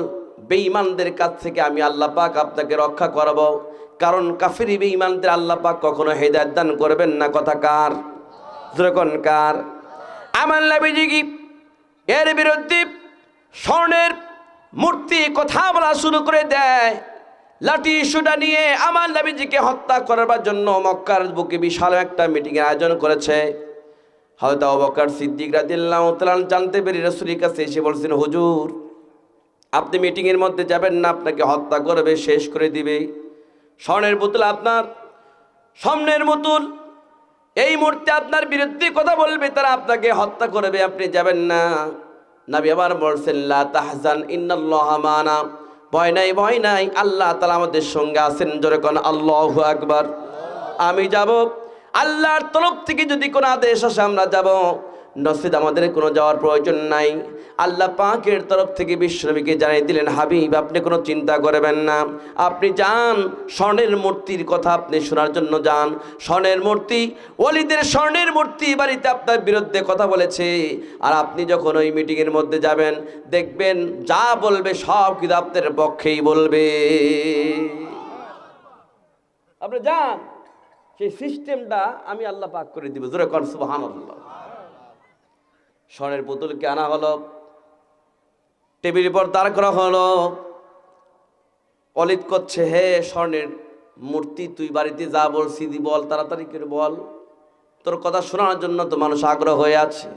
A: বেঈমানদের কাছ থেকে আমি আল্লাহ পাক আপনাকে রক্ষা করব। কারণ কাফিরি বেঈমানদের আল্লাহ পাক কখনো হেদায়েত দান করবেন না। কথা কার? যখন কার? আমার নবীজি কি এর বিরুদ্ধে স্বর্ণের মূর্তি কথা বলা শুরু করে দেয়। লাঠি সোটা নিয়ে আমার নবীজিকে হত্যা করার জন্য মক্কার বুকে বিশাল একটা মিটিং এর আয়োজন করেছে। হযরত আবু বকর সিদ্দিক রাদিয়াল্লাহু তাআলা জানতে পেরে রাসূলের কাছে এসে বলছেন, হুজুর আপনি মিটিং এর মধ্যে যাবেন না, আপনাকে হত্যা করবে, শেষ করে দিবে। স্বর্ণের পুতুল আপনার, স্বর্ণের পুতুল এই মুহূর্তে আপনার বিরুদ্ধে কথা বলবে, তারা আপনাকে হত্যা করবে, আপনি যাবেন না। নবী আবার বলছেন, লা তাহজান ইন্নাল্লাহা মানা, ভয় নাই ভয় নাই, আল্লাহ তাআলা আমাদের সঙ্গে আছেন। জোরে কোন আল্লাহু আকবার। আমি যাব, আল্লাহর তরফ থেকে যদি কোনো আদেশ আসে আমরা যাব, নসিদ আমাদের কোনো যাওয়ার প্রয়োজন নাই। আল্লাহ পাকের তরফ থেকে বিশ্বনবীকে জানিয়ে দিলেন, হাবিব আপনি কোনো চিন্তা করবেন না, আপনি যান, স্বর্ণের মূর্তির কথা আপনি শোনার জন্য যান। স্বর্ণের মূর্তি, ওলিদের স্বর্ণের মূর্তি বাড়িতে আপনার বিরুদ্ধে কথা বলেছে, আর আপনি যখন ওই মিটিংয়ের মধ্যে যাবেন দেখবেন যা বলবে সব কিন্তু আপনার পক্ষেই বলবে। আপনি যান, সেই সিস্টেমটা আমি আল্লাহ পাক করে দিব। জোরে কোন সুবহানাল্লাহ। স্বর্ণের পুতুলকে আনা হলো, টেবিলের পর দাঁড় করা হলো। অলিদ করছে, হে স্বর্ণের মূর্তি তুই বাড়িতে যা বলছি দি বল, তাড়াতাড়ি করে বল, তোর কথা শোনার জন্য তো মানুষ আগ্রহ হয়ে আছে।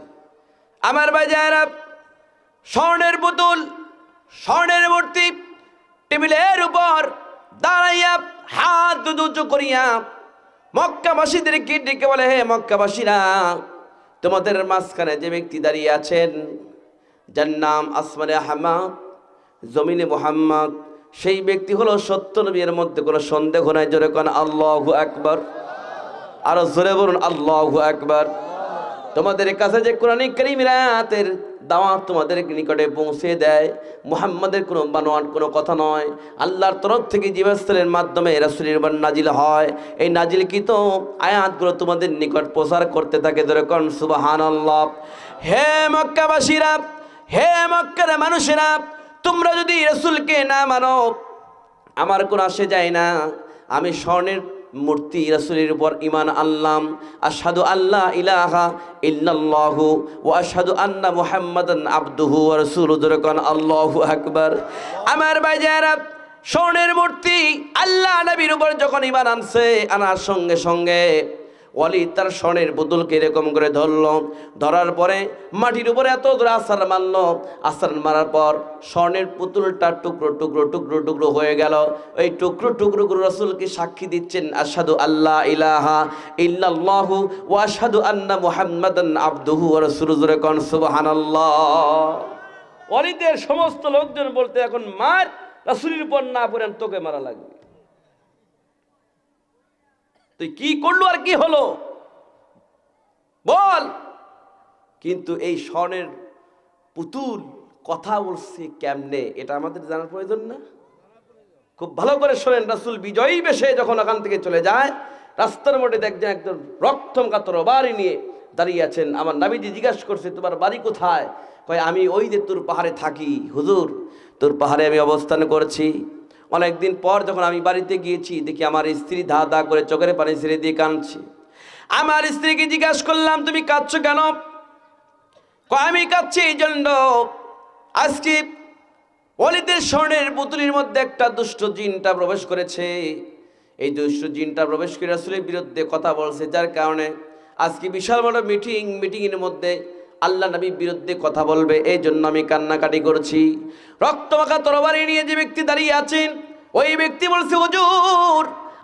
A: আমার ভাইজানেরা, স্বর্ণের পুতুল, স্বর্ণের মূর্তি টেবিলের উপর দাঁড়াইয়া হাত উঁচু করিয়া মক্কাবাসীদেরকে ডেকে বলে, হে মক্কাবাসীরা, তোমাদের মাঝখানে যে ব্যক্তি দাঁড়িয়ে আছেন, যার নাম আসমানে আহমদ, জমিনে মুহাম্মদ, সেই ব্যক্তি হলো সত্য নবী, এর মধ্যে কোনো সন্দেহ নাই। জোরে কোন আল্লাহু আকবার। আরো জোরে বলুন আল্লাহু আকবার। তোমাদের কাছে যে কোরআনে কারীমের আয়াতের দাওয়াত তোমাদের নিকটে পৌঁছে দেয়, মুহাম্মাদের কোনো বানোয়াট কোনো কথা নয়, আল্লাহর তরফ থেকে জিবরাইলের মাধ্যমে রাসূলের উপর নাজিল হয়। এই নাজিলকৃত আয়াতগুলো তোমাদের নিকট প্রচার করতে থাকে। ধরে কোন সুবহানাল্লাহ। হে মক্কাবাসীরা, হে মক্কার মানুষেরা, তোমরা যদি রাসূলকে না মানো আমার কোনো আসে যায় না। আমি স্বর্ণের মূর্তি রাসূলের উপর ঈমান আনলাম। আশহাদু আল্লা ইলাহা ইল্লাল্লাহু ওয়া আশহাদু আন্না মুহাম্মাদান আবদুহু ওয়া রাসূলুহু। যখন আল্লাহু আকবার। আমার ভাইজানেরা, স্বর্ণের মূর্তি আল্লাহ নবীর উপর যখন ঈমান আনছে, আনার সঙ্গে সঙ্গে ওয়ালিদ তার স্বর্ণের পুতুলকে এরকম করে ধরলো, ধরার পরে মাটির উপরে এত জোরে আছাড় মারলো। আছাড় মারার পর স্বর্ণের পুতুলটা টুকরো টুকরো টুকরো টুকরো হয়ে গেল। ওই টুকরো টুকরো করে রাসূলকে সাক্ষী দিচ্ছেন, আশহাদু আল্লা ইলাহা ইল্লাল্লাহু ওয়া আশহাদু আন্না মুহাম্মাদান আবদুহু ওয়া রাসূলুহু। কোন সুবহানাল্লাহ। ওয়ালিদের সমস্ত লোকজন বলতে এখন মার, রাসূলের উপর না পড়েন তোকে মারা লাগবে। তুই কি করলো আর কি হলো বল। কিন্তু এই স্বর্ণের পুতুল কথা বলছে কেমনে, এটা আমাদের জানার প্রয়োজন না? খুব ভালো করে শোনেন। রাসূল বিজয়ী বেশে যখন ওখান থেকে চলে যায়, রাস্তার মধ্যে দেখছেন একজন রক্তমাখা তরবারি নিয়ে দাঁড়িয়ে আছেন। আমার নবীজি জিজ্ঞাসা করছে, তোমার বাড়ি কোথায়? কয়, আমি ওই যে তোর পাহাড়ে থাকি হুজুর, তোর পাহাড়ে আমি অবস্থান করছি। অনেকদিন পর যখন আমি বাড়িতে গিয়েছি, দেখি আমার স্ত্রী ধা ধা করে চোখের পানি ছেড়ে দিয়ে কাঁদছে। আমার স্ত্রীকে জিজ্ঞাসা করলাম, তুমি কাঁদছো কেন? আমি কাঁদছি এই জন্য, আজকে ওয়ালিদের স্বর্ণের পুতুলের মধ্যে একটা দুষ্ট জিনটা প্রবেশ করেছে। এই দুষ্ট জিনটা প্রবেশ করে রাসূলের বিরুদ্ধে কথা বলছে, যার কারণে আজকে বিশাল বড় মিটিংয়ের মধ্যে আল্লাহ নবীর বিরুদ্ধে কথা বলবে, এই জন্য আমি কান্নাকাটি করছি। রক্তমাখা তরবারি নিয়ে যে ব্যক্তি দাঁড়িয়ে আছেন, ওই ব্যক্তি বলছে, হুজুর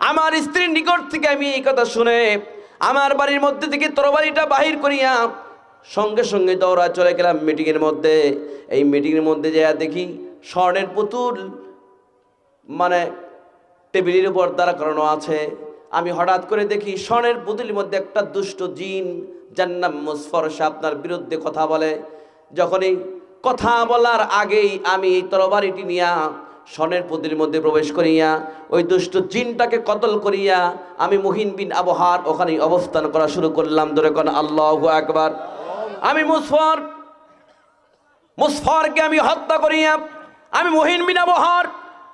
A: আমার স্ত্রীর নিকট থেকে আমি এই কথা শুনে আমার বাড়ির মধ্যে থেকে তরবারিটা বাহির করিয়া সঙ্গে সঙ্গে দৌড়া চলে গেলাম মিটিংয়ের মধ্যে। এই মিটিংয়ের মধ্যে যাইয়া দেখি স্বর্ণের পুতুল মানে টেবিলের উপর দাঁড়া করানো আছে। আমি হঠাৎ করে দেখি স্বর্ণের পুতুলের মধ্যে একটা দুষ্ট জিন, যার নাম মুসফরশা, আপনার বিরুদ্ধে কথা বলে। যখনই কথা বলার আগেই আমি এই তরবারিটি নিয়া স্বর্ণের পুতুলের মধ্যে প্রবেশ করিয়া ওই দুষ্ট জিনটাকে কতল করিয়া আমি মুহিন বিন আবহার ওখানে অবস্থান করা শুরু করলাম। ধরে কোন আল্লাহু আকবার। আমি মুসফরকে আমি হত্যা করিয়া আমি মুহিন বিন আবহার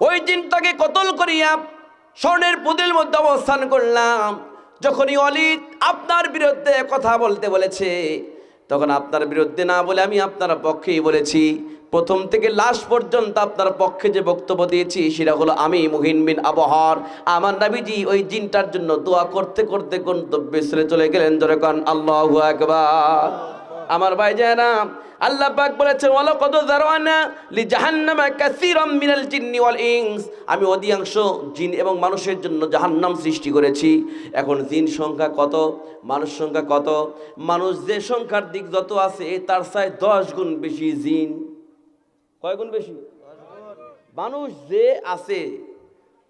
A: ওই জিনটাকে কতল করিয়া স্বর্ণের পুতুলের মধ্যে অবস্থান করলাম। যখনই ওয়ালিদ আপনার বিরুদ্ধে কথা বলতে বলেছে, তখন আপনার বিরুদ্ধে না বলে আমি আপনার পক্ষেই বলেছি। প্রথম থেকে লাস্ট পর্যন্ত আপনার পক্ষে যে বক্তব্য দিয়েছি সেটা হলো আমি মুহিন বিন আবহার। আমার নবীজি ওই জিনটার জন্য দোয়া করতে করতে গন্তব্যে চলে গেলেন। জোরে কোন আল্লাহু আকবার। আমার ভাইজানা, আল্লাহ পাক বলেছেন ওয়ালাকাদ যারানা লিজাহান্নামা কাসীরাম মিনাল জিন্নি ওয়াল ইনস, আমি অধিকাংশ জিন এবং মানুষের জন্য জাহান্নাম সৃষ্টি করেছি। এখন জিন সংখ্যা কত, মানুষ সংখ্যা কত? মানুষ যে সংখ্যার দিক যত আছে তার চাই 10 গুণ বেশি জিন। কয় গুণ বেশি? মানুষ যে আছে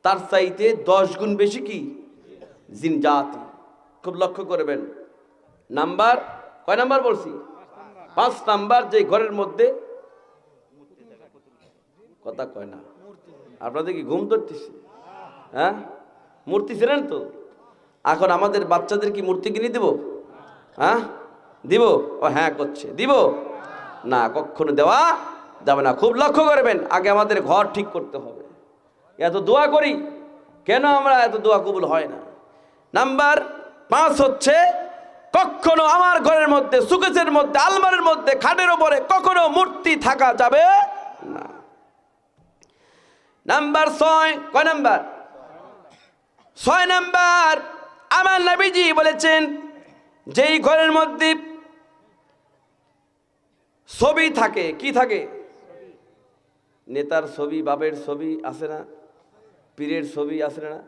A: তার চাইতে 10 গুণ বেশি কি জিন জাতি। খুব লক্ষ্য করবেন। নাম্বার কয় নাম্বার বলছি? 5 নাম্বার। যে ঘরের মধ্যে কথা কয় না, আপনাদের কি ঘুম ধরতেছে? হ্যাঁ, মূর্তি ছিলেন তো। এখন আমাদের বাচ্চাদের কি মূর্তি কিনে দিব? হ্যাঁ দিব? ও হ্যাঁ করছে, দিব না, কখনো দেওয়া যাবে না। খুব লক্ষ্য করবেন। আগে আমাদের ঘর ঠিক করতে হবে। এত দোয়া করি কেন আমরা? এত দোয়া কবুল হয় না। নাম্বার 5 হচ্ছে কখনো আমার ঘরের মধ্যে, সুকেসের মধ্যে, আলমারির মধ্যে, খাটের উপরে কখনো মূর্তি থাকা যাবে না। নাম্বার 6। কয় নাম্বার? 6 নাম্বার। আমার নবীজি বলেছেন যেই ঘরের মধ্যে ছবি থাকে, কি থাকে? নেতার ছবি, বাপের ছবি আছে না, পীরের ছবি আছে না,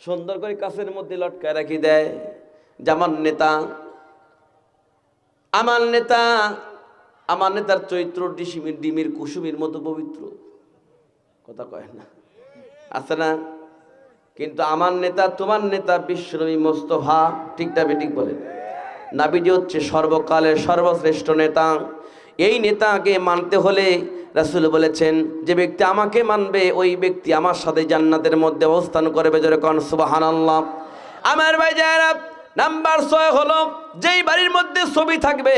A: সুন্দর করে কাছের মধ্যে লটকায় রাখি দেয় যে আমার নেতা, আমার নেতা, আমার নেতার চৈত্র ডিমির কুসুমের মতো পবিত্র। কথা কয় না, আছে না? কিন্তু আমার নেতা, তোমার নেতা বিশ্বনবী মোস্তফা, ঠিকটা বেঠিক বলেন, নবীজি হচ্ছে সর্বকালের সর্বশ্রেষ্ঠ নেতা। এই নেতাকে মানতে হলে রাসূল বলেছেন যে ব্যক্তি আমাকে মানবে ওই ব্যক্তি আমার সাথে জান্নাতের মধ্যে অবস্থান করবে। জোরে কোন সুবহানাল্লাহ। আমার ভাইজানেরা, নাম্বার 6 হলো যেই বাড়ির মধ্যে ছবি থাকবে,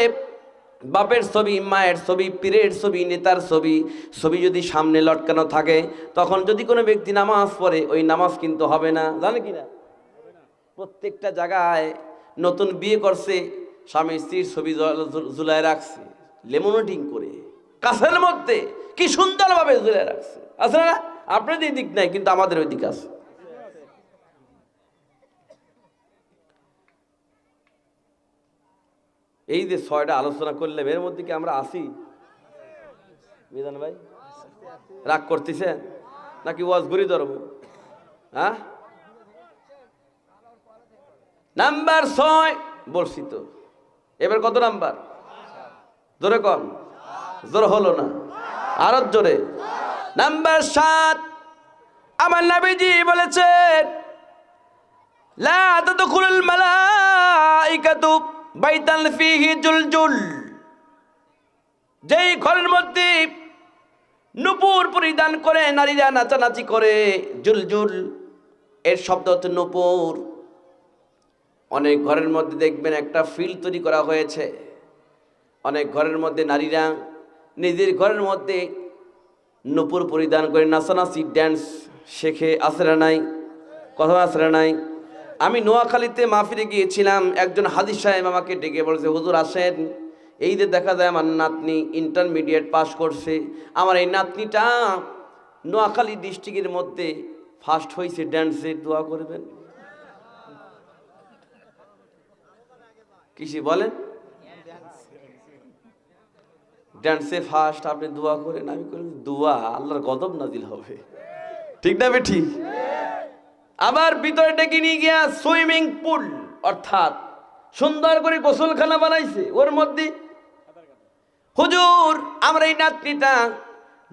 A: বাপের ছবি, মায়ের ছবি, পীরের ছবি, নেতার ছবি, ছবি যদি সামনে লটকানো থাকে, তখন যদি কোনো ব্যক্তি নামাজ পড়ে ওই নামাজ কিন্তু হবে না। জানে কি না? প্রত্যেকটা জায়গায় নতুন বিয়ে করছে, স্বামী স্ত্রীর ছবি ঝুলায় রাখছে লেমোনেটিং করে, কাছের মধ্যে কি সুন্দরভাবে ঝুলায় রাখছে। আছে না? আপনাদের দিক নাই, কিন্তু আমাদের ওই দিক আছে। এই যে 6টা আলোচনা করলে এর মধ্যে কি আমরা আসি? মিজান ভাই রাগ করতেছেন নাকি ওয়াজ ঘুরি ধরবো? হ্যাঁ, নাম্বার 6 বলছি তো। এবার কত নাম্বার? জোরে কন, জোর হলো না, আরো জোরে। নাম্বার 7, আমার নবীজি বলেছেন লা তাদখুলুল মালাইকাতু বাইতান ফিহি জুলজুল, যেই ঘরের মধ্যে নূপুর পরিধান করে নারীরা নাচানাচি করে, জুলজুল এর শব্দ হচ্ছে নূপুর। অনেক ঘরের মধ্যে দেখবেন একটা ফিল তৈরি করা হয়েছে। অনেক ঘরের মধ্যে নারীরা নিজের ঘরের মধ্যে নূপুর পরিধান করে নাচানাচি ড্যান্স শেখে। আসলে নাই? কথা আসলে নাই? আমি নোয়াখালীতে মাহফিলে গিয়েছিলাম, একজন হাদিস সাহেব আমাকে ডেকে বলছে, হুজুর আসেন, এই যে দেখা যায় আমার নাতনি ইন্টারমিডিয়েট পাস করছে, আমার এই নাতনিটা নোয়াখালী ডিস্ট্রিক্টের মধ্যে ফার্স্ট হয়েছে ড্যান্সে, দোয়া করবেন। কিসে বলেন? ড্যান্সে ফার্স্ট, আপনি দোয়া করেন। আমি করি দোয়া আল্লাহর গজব নাজিল হবে। ঠিক না বেঠি? আবার ভিতরে ডেকে নিয়ে গিয়া সুইমিং পুল, অর্থাৎ সুন্দর করে গোসলখানা বানাইছে, ওর মধ্যে হুজুর আমরা এই নাতনিটা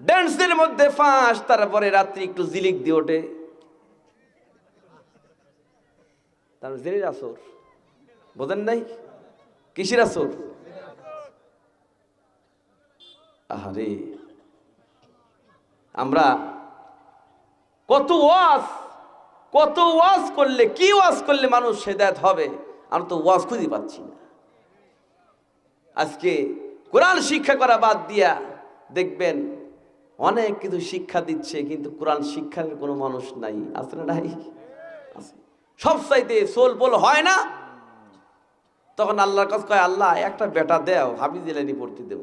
A: ড্যান্সের মধ্যে ফার্স্ট, তারপরে রাত্রি একটু জিলিক দিয়ে ওঠে, তারপর জেনের আসর। বোঝেন নাই? কিসের আসর? আহারে, আমরা কত ওয়াজ করলে, কি ওয়াজ করলে মানুষ হেদায়েত হবে, আমরা তো ওয়াজ খুঁজে পাচ্ছি না। আজকে কোরআন শিক্ষা করা বাদ দিয়া দেখবেন অনেক কিছু শিক্ষা দিচ্ছে, কিন্তু কোরআন শিক্ষার কোনো মানুষ নাই। আছে না? নাই? সব চাইতে সোল পোল হয় না, তখন আল্লাহর কাছে কয়, আল্লাহ একটা বেটা দেও, হাফিজ লাইনে পড়তে দেব।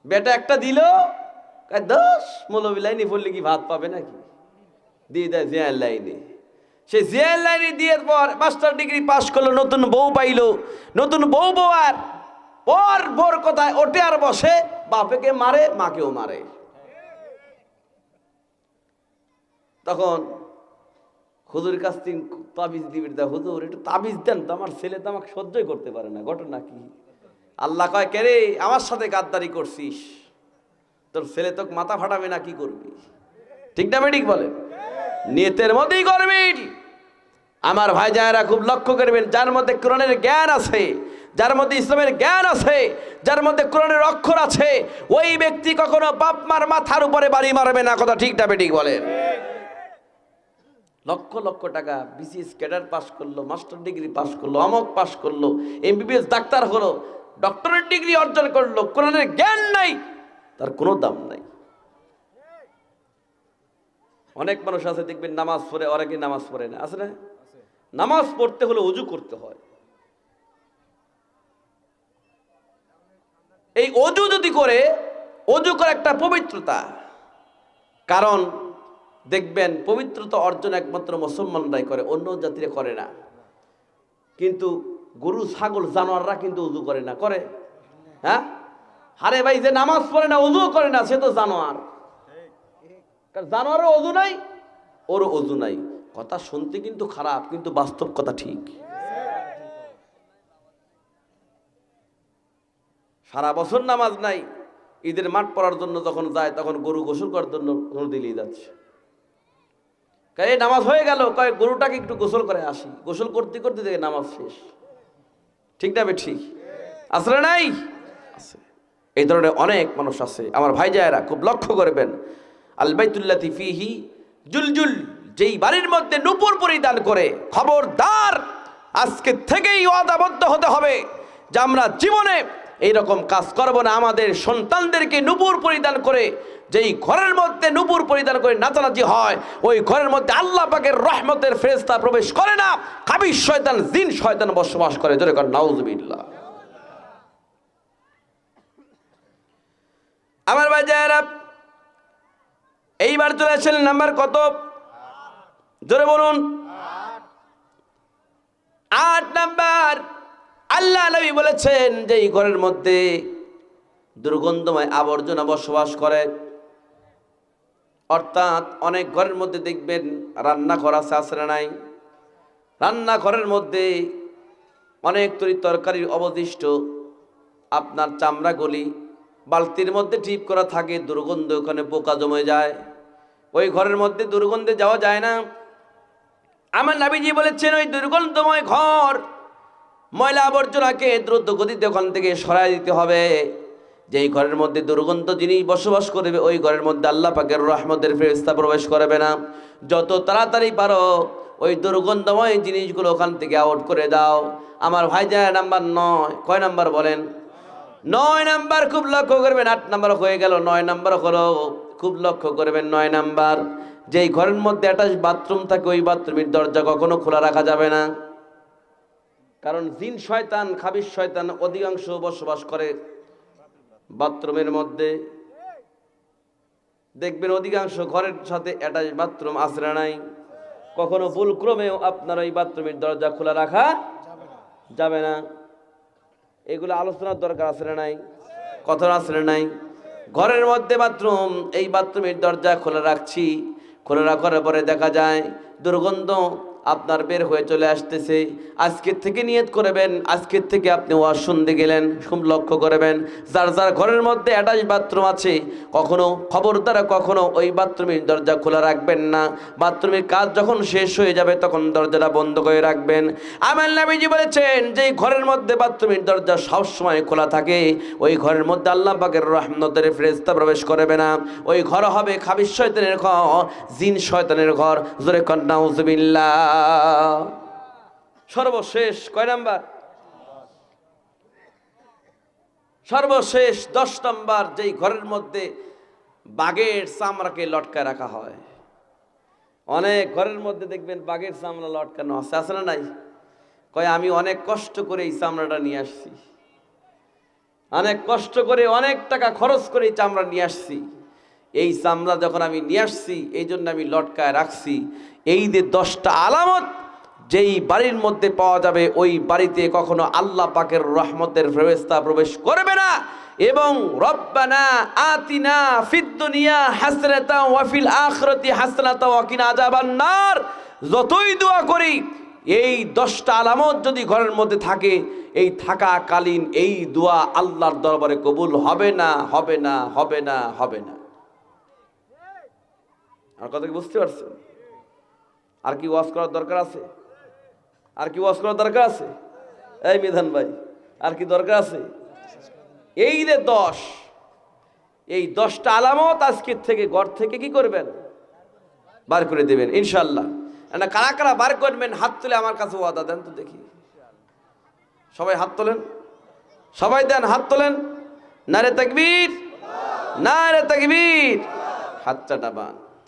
A: বেটা একটা দিল, কয় 10 মৌলবী লাইনে পড়লে কি ভাত পাবে নাকি? দিয়ে দেয় জিয়ার লাইনে। সে জিয়ার লাইনে দিয়ে পর মাস্টার ডিগ্রি পাস করলো, নতুন বউ পাইলো। নতুন বউ বউয়ার পর বোর কথায় ওঠে আর বসে, বাপেকে মারে, মাকেও মারে। তখন হুজুরের কাছ থেকে তাবিজ দিবি, হুজুর একটু তাবিজ দেন তো, আমার ছেলে তো আমাকে সহ্যই করতে পারে না। ঘটনা কি? আল্লাহ কয়, কে রে, আমার সাথে গাদ্দারি করছিস, তোর ছেলে তোকে মাথা ফাটাবে না, কি করবি? ঠিক না বেঠিক বলে? নিয়তের মধ্যেই করবি। আমার ভাই যারা খুব লক্ষ্য করবেন, যার মধ্যে কোরআনের জ্ঞান আছে, যার মধ্যে ইসলামের জ্ঞান আছে, যার মধ্যে কোরআনের অক্ষর আছে, ওই ব্যক্তি কখনো বাপ মার মাথার উপরে বাড়ি মারবে না। কথা ঠিক না বেঠিক বলেন? লক্ষ লক্ষ টাকা বিসিএস ক্যাডার পাস করলো, মাস্টার ডিগ্রি পাস করলো, অমক পাস করলো, এমবিবিএস ডাক্তার হলো, ডক্টরেট ডিগ্রি অর্জন করলো, কোরআনের জ্ঞান নাই, তার কোনো দাম নাই। অনেক মানুষ আছে দেখবেন নামাজ পড়ে, অনেকে নামাজ পড়ে না, আছে না? নামাজ পড়তে হলে ওযু করতে হয়। এই ওযু যদি করে, ওযু করে একটা পবিত্রতা, কারণ দেখবেন পবিত্রতা অর্জন একমাত্র মুসলমানরাই করে, অন্য জাতিরা করে না। কিন্তু গরু ছাগল জানোয়াররা কিন্তু ওযু করে না, করে? হ্যাঁ, আরে ভাই, যে নামাজ পড়ে না, ওযু করে না, সে তো জানোয়ার। কারণ জানোয়ারের ওযু নাই, ওর ওযু নাই। কথা শুনতে কিন্তু খারাপ, কিন্তু বাস্তব কথা ঠিক। সারা বছর নামাজ নাই, ঈদের মাঠ পড়ার জন্য যখন যায়, তখন গরু গোসল করার জন্য নদী যাচ্ছে। এই নামাজ হয়ে গেল, কয় গরুটাকে একটু গোসল করে আসি। গোসল করতে করতে দেখে নামাজ শেষ। ঠিক না ঠিক? আসলে নাই আছে। এই ধরনের অনেক মানুষ আছে। আমার ভাই জায়েরা খুব লক্ষ্য করবেন, আল বাইতুল্লাতি ফিহি জুলজুল, যেই বাড়ির মধ্যে নূপুর পরিধান করে, খবরদার আজকে থেকেই ওয়াদাবদ্ধ হতে হবে যে আমরা জীবনে এইরকম কাজ করব না। আমাদের সন্তানদেরকে নূপুর পরিধান করে, যেই ঘরের মধ্যে নূপুর পরিধান করে নাচানাচি হয়, ওই ঘরের মধ্যে আল্লাহ পাকের রহমতের ফেরেশতা প্রবেশ করে না, খাবিশ শয়তান, জিন শয়তান বসবাস করে। জোরে কর নাউজুবিল্লাহ। আমার ভাই যারা এইবার চলে আসেন নাম্বার কত? জোরে বলুন। 8 নাম্বার। আল্লাহ নবী বলেছেন যে এই ঘরের মধ্যে দুর্গন্ধময় আবর্জনা বসবাস করে। অর্থাৎ অনেক ঘরের মধ্যে দেখবেন রান্নাঘর আছে, আছে না নাই? রান্নাঘরের মধ্যে অনেক তরকারির অবশিষ্ট, আপনার চামড়াগুলি বালতির মধ্যে টিপ করা থাকে, দুর্গন্ধ, ওখানে পোকা জমে যায়। ওই ঘরের মধ্যে দুর্গন্ধে যাওয়া যায় না। আমার নবীজি বলেছেন ওই দুর্গন্ধময় ঘর, ময়লা আবর্জনাকে দ্রুত গতিতে ওখান থেকে সরাই দিতে হবে। যেই ঘরের মধ্যে দুর্গন্ধ জিনিস বসবাস করবে, ওই ঘরের মধ্যে আল্লাহ পাকের রহমতের ফেরেশতা প্রবেশ করবে না। যত তাড়াতাড়ি পারো ওই দুর্গন্ধময় জিনিসগুলো ওখান থেকে আউট করে দাও। আমার ভাই যায় নাম্বার 9। কয় নাম্বার বলেন? 9 নাম্বার। খুব লক্ষ্য করবেন। 8 নাম্বার হয়ে গেল, 9 নাম্বার হলো, খুব লক্ষ্য করবেন। 9 নাম্বার, যেই ঘরের মধ্যে অ্যাটাচ বাথরুম থাকে, ওই বাথরুমের দরজা কখনো খোলা রাখা যাবে না। কারণ জিন শয়তান, খাবিশ শয়তান অধিকাংশ বসবাস করে বাথরুমের মধ্যে। দেখবেন অধিকাংশ ঘরের সাথে অ্যাটাচ বাথরুম আছে না নাই? কখনো ভুলক্রমেও আপনার ওই বাথরুমের দরজা খোলা রাখা যাবে না। এগুলো আলোচনার দরকার আছে না নাই? কথা আছে না নাই? ঘরের মধ্যে বাথরুম, এই বাথরুমের দরজা খোলা রাখছি, খোলা রাখার পরে দেখা যায় দুর্গন্ধ আপনার বের হয়ে চলে আসতেছে। আজকের থেকে নিয়ত করবেন, আজকের থেকে আপনি ওয়াজ শুনতে গেলেন, খুব লক্ষ্য করবেন, যার যার ঘরের মধ্যে অ্যাটাচ বাথরুম আছে, কখনো খবরদার কখনো ওই বাথরুমের দরজা খোলা রাখবেন না। বাথরুমের কাজ যখন শেষ হয়ে যাবে তখন দরজাটা বন্ধ করে রাখবেন। আমার নবীজি বলেছেন যে ঘরের মধ্যে বাথরুমের দরজা সবসময় খোলা থাকে, ওই ঘরের মধ্যে আল্লাহ পাকের রহমতের ফেরেশতা প্রবেশ করবে না। ওই ঘর হবে খাবিশ শয়তানের ঘর, জিন শয়তানের ঘর। জোরে কর নাউজুবিল্লাহ। সর্বশেষ কয় নাম্বার? সর্বশেষ 10 নাম্বার, যেই ঘরের মধ্যে বাঘের চামড়াকে লটকায় রাখা হয়। অনেক ঘরের মধ্যে দেখবেন বাঘের চামড়া লটকানো আছে, আছে না নাই? কয় আমি অনেক কষ্ট করে এই চামড়াটা নিয়ে আসছি, অনেক কষ্ট করে অনেক টাকা খরচ করে এই চামড়া নিয়ে আসছি। এই চামড়া যখন আমি নিয়ে আসছি এই জন্য আমি লটকায় রাখছি। এই যে 10টা আলামত যেই বাড়ির মধ্যে পাওয়া যাবে ওই বাড়িতে কখনো আল্লাহ পাকের রহমতের ফেরেশতা প্রবেশ করবে না। এবং রব্বানা আতিনা ফিদ দুনিয়া হাসনাতাও ওয়া ফিল আখিরাতি হাসনাতাও ওয়া কিনা আযাবান নার, যতই দোয়া করি এই 10টা আলামত যদি ঘরের মধ্যে থাকে, এই থাকাকালীন এই দোয়া আল্লাহর দরবারে কবুল হবে না, হবে না, হবে না, হবে না। আর কথা কি বুঝতে পারছেন? আর কি ওয়াজ করার দরকার আছে? আর কি ওয়াজ করার দরকার আছে? এই মিধান ভাই, আর কি দরকার আছে? এই যে 10, এই 10টা আলামত আজকের থেকে ঘর থেকে কি করবেন? বার করে দেবেন ইনশাআল্লাহ। না কারা কারা বার করবেন হাত তুলে আমার কাছে ওয়াদা দেন তো দেখি। সবাই হাত তোলেন, সবাই দেন হাত তোলেন। নারে তাকবীর, নারে তাকবীর, হাতটা ডাবান।